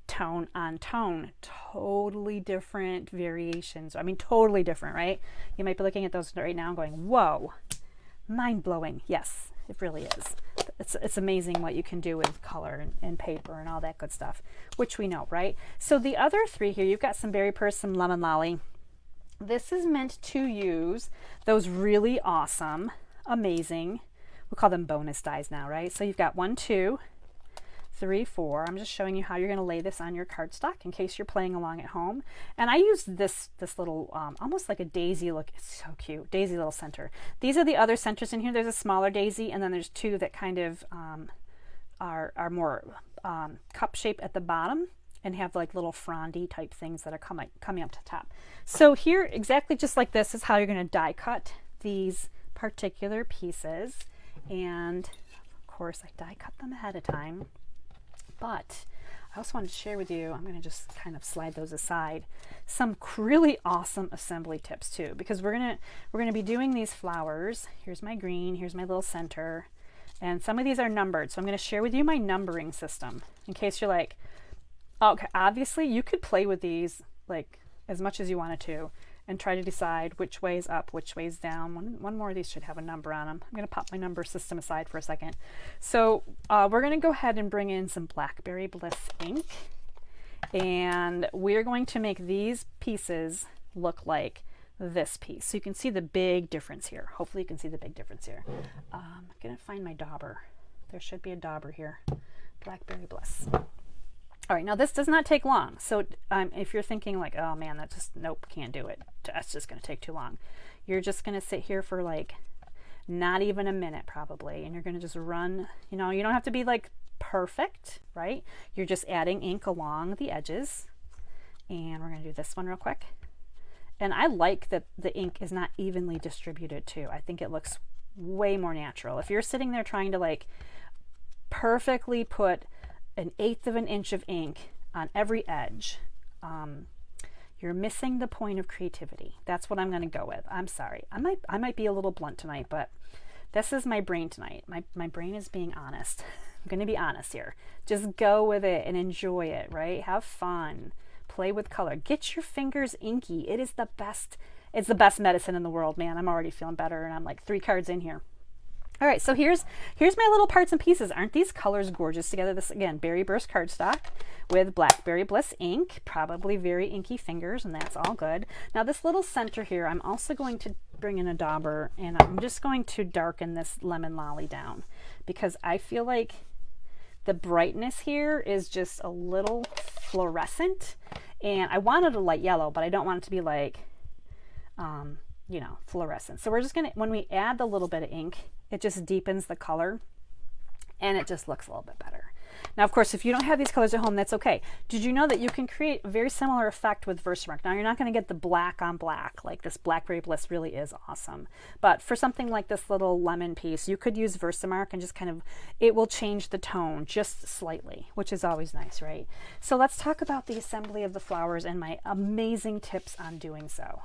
tone on tone, totally different variations. I mean, totally different, right? You might be looking at those right now and going, whoa, mind-blowing. Yes, it really is. It's amazing what you can do with color and paper and all that good stuff, which we know, right? So the other three here, you've got some Berry Purse, some Lemon Lolly. This is meant to use those really awesome, amazing, we'll call them bonus dies now, right? So you've got 1, 2, 3, 4. I'm just showing you how you're going to lay this on your cardstock in case you're playing along at home. And I used this little, almost like a daisy look. It's so cute. Daisy little center. These are the other centers in here. There's a smaller daisy, and then there's two that kind of are more cup shape at the bottom and have like little frondy type things that are coming up to top. So here, exactly just like this is how you're going to die cut these particular pieces. And of course, I die cut them ahead of time. But I also wanted to share with you, I'm going to just kind of slide those aside, some really awesome assembly tips too, because we're going to be doing these flowers. Here's my green, here's my little center, and some of these are numbered. So I'm going to share with you my numbering system in case you're like, okay, obviously you could play with these like as much as you wanted to and try to decide which way is up, which way is down. One more of these should have a number on them. I'm going to pop my number system aside for a second. So we're going to go ahead and bring in some Blackberry Bliss ink, and we're going to make these pieces look like this piece. So you can see the big difference here. Hopefully you can see the big difference here. I'm going to find my dauber. There should be a dauber here. Blackberry Bliss. All right, now this does not take long. So if you're thinking like, oh man, that's just, nope, can't do it. That's just going to take too long. You're just going to sit here for like not even a minute probably. And you're going to just run, you know, you don't have to be like perfect, right? You're just adding ink along the edges And we're going to do this one real quick. And I like that the ink is not evenly distributed too. I think it looks way more natural. If you're sitting there trying to like perfectly put 1/8 of an inch of ink on every edge, you're missing the point of creativity. That's what I'm going to go with. I'm sorry. I might be a little blunt tonight, but this is my brain tonight. My brain is being honest. I'm going to be honest here. Just go with it and enjoy it, right? Have fun. Play with color. Get your fingers inky. It is the best. It's the best medicine in the world, man. I'm already feeling better, and I'm like 3 cards in here. All right, so here's my little parts and pieces. Aren't these colors gorgeous together? This, again, Berry Burst cardstock with Blackberry Bliss ink, probably very inky fingers, and that's all good. Now this little center here, I'm also going to bring in a dauber, and I'm just going to darken this lemon lolly down because I feel like the brightness here is just a little fluorescent, and I wanted a light yellow, but I don't want it to be like, you know, fluorescent. So we're just gonna, when we add the little bit of ink, it just deepens the color and it just looks a little bit better. Now, of course, if you don't have these colors at home, that's okay. Did you know that you can create a very similar effect with Versamark? Now, you're not going to get the black on black, like this Blackberry Bliss really is awesome. But for something like this little lemon piece, you could use Versamark and just kind of, it will change the tone just slightly, which is always nice, right? So let's talk about the assembly of the flowers and my amazing tips on doing so.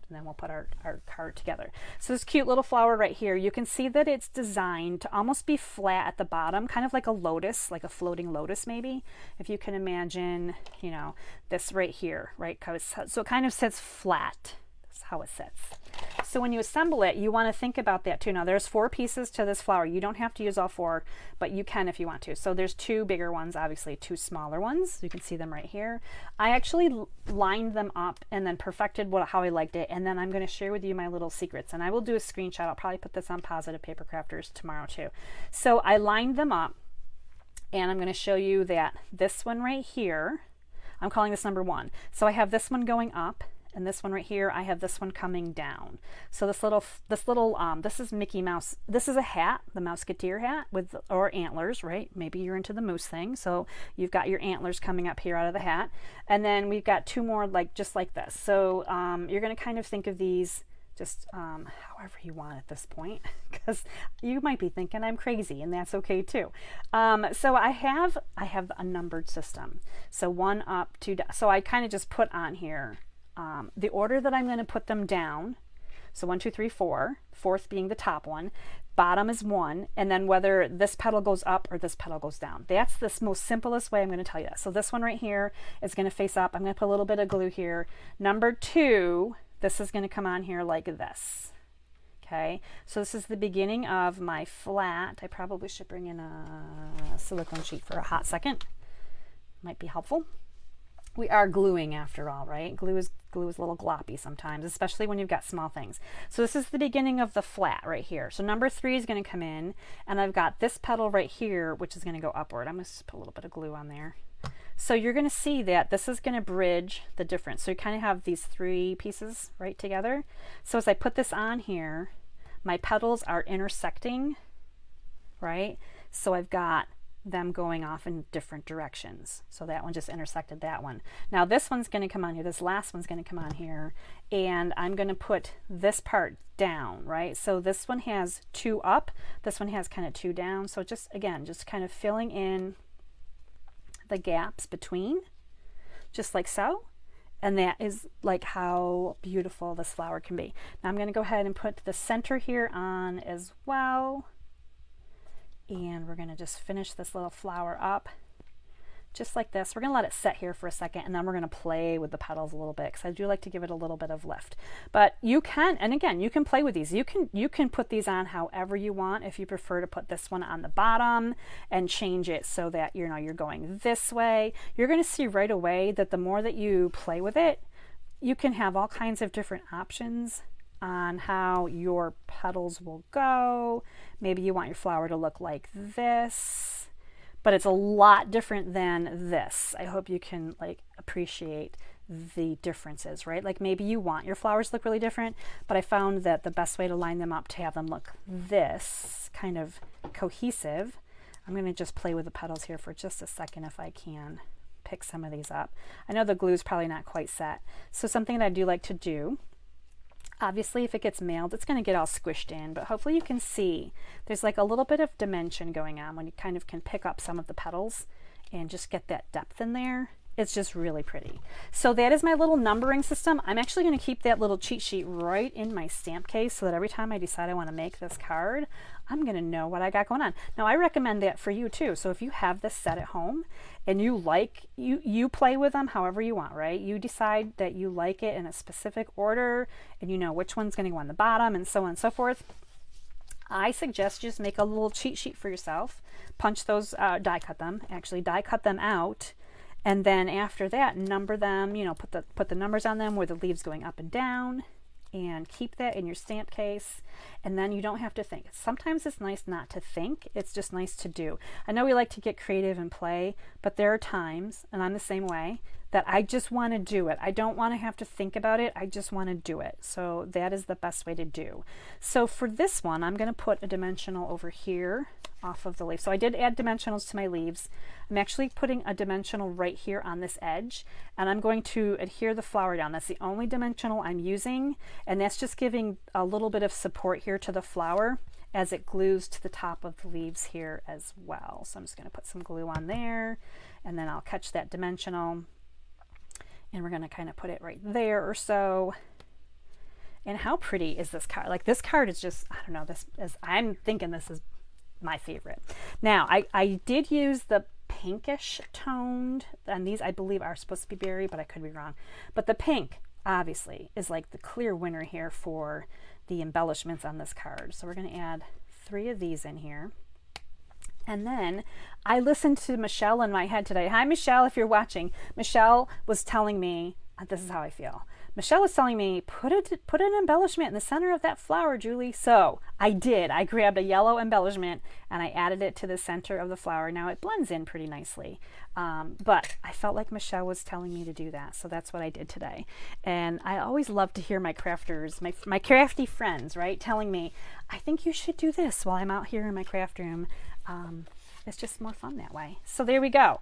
And then we'll put our card together. So this cute little flower right here, you can see that it's designed to almost be flat at the bottom, kind of like a lotus, like a floating lotus maybe. If you can imagine, you know, this right here, right? So it kind of sits flat. That's how it sits. So when you assemble it, you want to think about that too. Now there's 4 pieces to this flower. You don't have to use all 4, but you can if you want to. So there's 2 bigger ones, obviously 2 smaller ones. You can see them right here. I actually lined them up and then perfected how I liked it. And then I'm going to share with you my little secrets. And I will do a screenshot. I'll probably put this on Positive Paper Crafters tomorrow too. So I lined them up, and I'm going to show you that this one right here, I'm calling this number 1. So I have this one going up. And this one right here, I have this one coming down. So this is Mickey Mouse. This is a hat, the Mouseketeer hat or antlers, right? Maybe you're into the moose thing. So you've got your antlers coming up here out of the hat. And then we've got 2 more just like this. So you're going to kind of think of these just however you want at this point, because you might be thinking I'm crazy, and that's okay too. So I have a numbered system. So 1 up, 2 down. So I kind of just put on here the order that I'm going to put them down. So 1, 2, 3, 4, 4th being the top one, bottom is 1, and then whether this petal goes up or this petal goes down. That's the most simplest way I'm going to tell you that. So this one right here is going to face up. I'm going to put a little bit of glue here. Number 2, this is going to come on here like this. Okay, so this is the beginning of my flat. I probably should bring in a silicone sheet for a hot second. Might be helpful. We are gluing after all, right? Glue is a little gloppy sometimes, especially when you've got small things. So this is the beginning of the flat right here. So number 3 is going to come in, and I've got this petal right here, which is going to go upward. I'm going to put a little bit of glue on there. So you're going to see that this is going to bridge the difference. So you kind of have these 3 pieces right together. So as I put this on here, my petals are intersecting, right? So I've got them going off in different directions. So that one just intersected that one. Now this one's going to come on here. This last one's going to come on here, and I'm going to put this part down, right? So this one has 2 up. This one has kind of 2 down. So just, again, just kind of filling in the gaps between, just like so. And that is like how beautiful this flower can be. Now I'm going to go ahead and put the center here on as well. And we're going to just finish this little flower up just like this. We're going to let it set here for a second, and then we're going to play with the petals a little bit, because I do like to give it a little bit of lift. But you can, and again, you can play with these. You can put these on however you want. If you prefer to put this one on the bottom and change it so that you're going this way, you're going to see right away that the more that you play with it, you can have all kinds of different options on how your petals will go. Maybe you want your flower to look like this, but it's a lot different than this. I hope you can appreciate the differences, right? Like maybe you want your flowers to look really different, but I found that the best way to line them up to have them look this kind of cohesive. I'm going to just play with the petals here for just a second if I can pick some of these up. I know the glue's probably not quite set. So something that I do like to do, obviously if it gets mailed, it's going to get all squished in, but hopefully you can see there's like a little bit of dimension going on when you kind of can pick up some of the petals and just get that depth in there. It's just really pretty. So that is my little numbering system. I'm actually going to keep that little cheat sheet right in my stamp case so that every time I decide I want to make this card, I'm going to know what I got going on. Now I recommend that for you too. So if you have this set at home and you like, you play with them however you want, right? You decide that you like it in a specific order and you know which one's going to go on the bottom and so on and so forth. I suggest just make a little cheat sheet for yourself. Punch those, die cut them out. And then after that, number them, you know, put the numbers on them where the leaves going up and down, and keep that in your stamp case. And then you don't have to think. Sometimes it's nice not to think. It's just nice to do. I know we like to get creative and play, but there are times, and I'm the same way, that I just want to do it. I don't want to have to think about it. I just want to do it. So that is the best way to do. So for this one, I'm going to put a dimensional over here off of the leaf. So I did add dimensionals to my leaves. I'm actually putting a dimensional right here on this edge, and I'm going to adhere the flower down. That's the only dimensional I'm using, and that's just giving a little bit of support here to the flower as it glues to the top of the leaves here as well. So I'm just going to put some glue on there, and then I'll catch that dimensional, and we're going to kind of put it right there or so. And how pretty is this card? Like, this card is just, I don't know, this is, I'm thinking this is my favorite. Now I did use the pinkish toned, and these I believe are supposed to be berry, but I could be wrong. But the pink obviously is like the clear winner here for the embellishments on this card. So we're going to add 3 of these in here. And then I listened to Michelle in my head today. Hi Michelle, if you're watching. Michelle was telling me, this is how I feel. Michelle was telling me, put an embellishment in the center of that flower, Julie. So I did. I grabbed a yellow embellishment and I added it to the center of the flower. Now it blends in pretty nicely. But I felt like Michelle was telling me to do that. So that's what I did today. And I always love to hear my crafters, my crafty friends, right, telling me, I think you should do this while I'm out here in my craft room. It's just more fun that way. So there we go.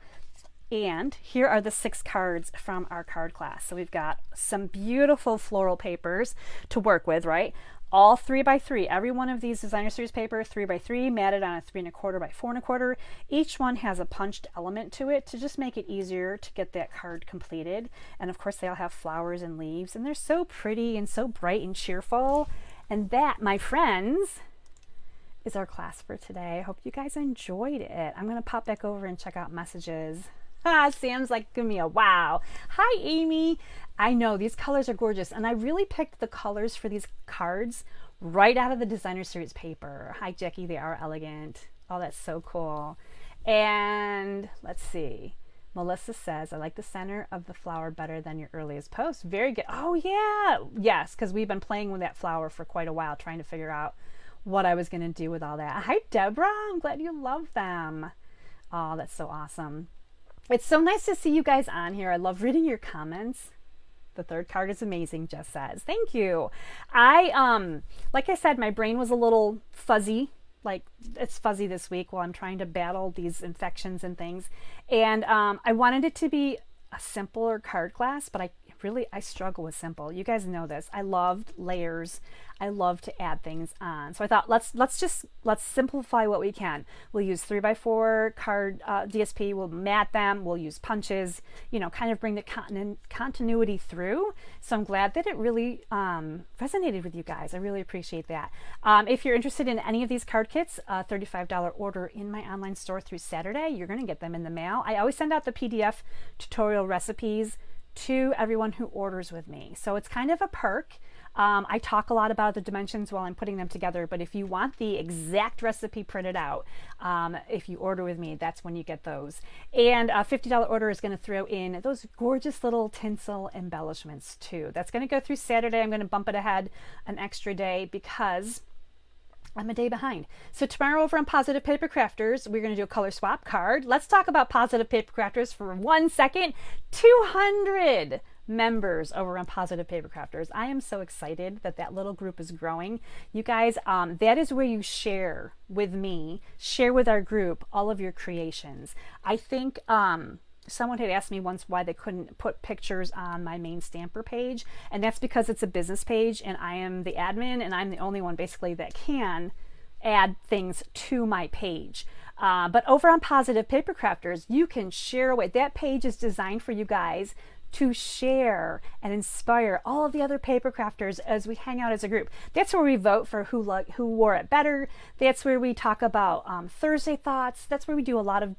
And here are the 6 cards from our card class. So we've got some beautiful floral papers to work with, right? All 3x3. Every one of these designer series paper, 3x3, matted on a 3 1/4 by 4 1/4. Each one has a punched element to it to just make it easier to get that card completed. And of course they all have flowers and leaves, and they're so pretty and so bright and cheerful. And that, my friends, is our class for today. I hope you guys enjoyed it. I'm going to pop back over and check out messages. Sam's like, give me a wow. Hi, Amy. I know these colors are gorgeous, and I really picked the colors for these cards right out of the designer series paper. Hi, Jackie. They are elegant. Oh, that's so cool. And let's see. Melissa says, I like the center of the flower better than your earliest post. Very good. Oh, yeah. Yes, because we've been playing with that flower for quite a while, trying to figure out what I was going to do with all that. Hi, Deborah. I'm glad you love them. Oh, that's so awesome. It's so nice to see you guys on here. I love reading your comments. The 3rd card is amazing, Jess says. Thank you. Like I said, my brain was a little fuzzy. Like, it's fuzzy this week while I'm trying to battle these infections and things. And I wanted it to be a simpler card class, but I struggle with simple. You guys know this. I loved layers. I love to add things on. So I thought, let's simplify what we can. We'll use 3x4 card DSP. We'll mat them. We'll use punches, you know, kind of bring the continuity through. So I'm glad that it really resonated with you guys. I really appreciate that. If you're interested in any of these card kits, $35 order in my online store through Saturday. You're going to get them in the mail. I always send out the PDF tutorial recipes to everyone who orders with me. So it's kind of a perk. I talk a lot about the dimensions while I'm putting them together, but if you want the exact recipe printed out, if you order with me, that's when you get those. And a $50 order is going to throw in those gorgeous little tinsel embellishments too. That's going to go through Saturday. I'm going to bump it ahead an extra day because I'm a day behind. So tomorrow over on Positive Paper Crafters, we're going to do a color swap card. Let's talk about Positive Paper Crafters for 1 second. 200 members over on Positive Paper Crafters. I am so excited that that little group is growing. You guys, that is where you share with me, share with our group all of your creations. I think Someone had asked me once why they couldn't put pictures on my Maine Stamper page, and that's because it's a business page and I am the admin and I'm the only one basically that can add things to my page. But over on Positive Paper Crafters, you can share away. That page is designed for you guys to share and inspire all of the other paper crafters as we hang out as a group. That's where we vote for who wore it better. That's where we talk about Thursday thoughts. That's where we do a lot of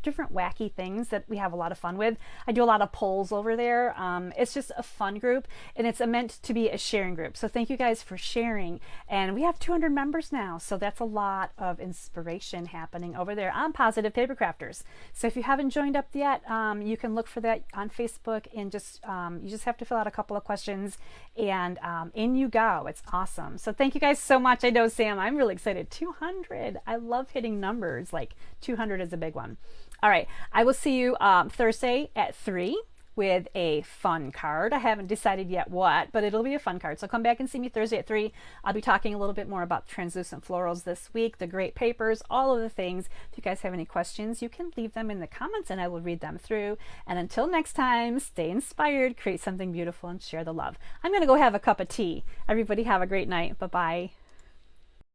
different wacky things that we have a lot of fun with. I do a lot of polls over there. It's just a fun group, and it's meant to be a sharing group. So thank you guys for sharing. And we have 200 members now, so that's a lot of inspiration happening over there on Positive Paper Crafters. So if you haven't joined up yet, you can look for that on Facebook, and just you just have to fill out a couple of questions, and in you go. It's awesome. So thank you guys so much. I know, Sam, I'm really excited. 200. I love hitting numbers. Like 200 is a big one. All right, I will see you Thursday at 3 with a fun card. I haven't decided yet what, but it'll be a fun card. So come back and see me Thursday at 3. I'll be talking a little bit more about translucent florals this week, the great papers, all of the things. If you guys have any questions, you can leave them in the comments and I will read them through. And until next time, stay inspired, create something beautiful, and share the love. I'm going to go have a cup of tea. Everybody have a great night. Bye-bye.